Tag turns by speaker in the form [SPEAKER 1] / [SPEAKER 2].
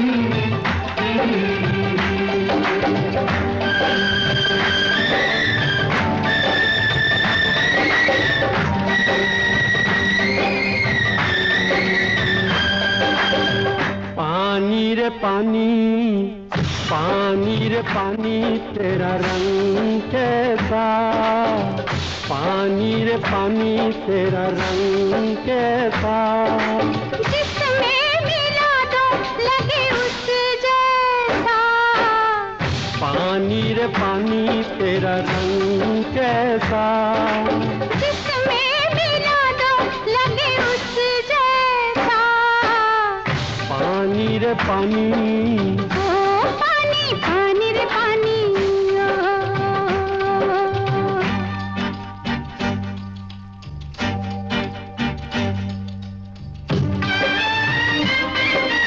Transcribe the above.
[SPEAKER 1] पानी रे पानी, पानी रे पानी, तेरा रंग कैसा। पानी रे पानी, तेरा रंग कैसा।
[SPEAKER 2] जिसमें मिला दो लगे उस जैसा।
[SPEAKER 1] पानी रे पानी, तेरा रंग कैसा।
[SPEAKER 2] जिसमें मिला दो लगे उस जैसा।
[SPEAKER 1] पानी रे पानी,
[SPEAKER 2] ओ पानी पानी।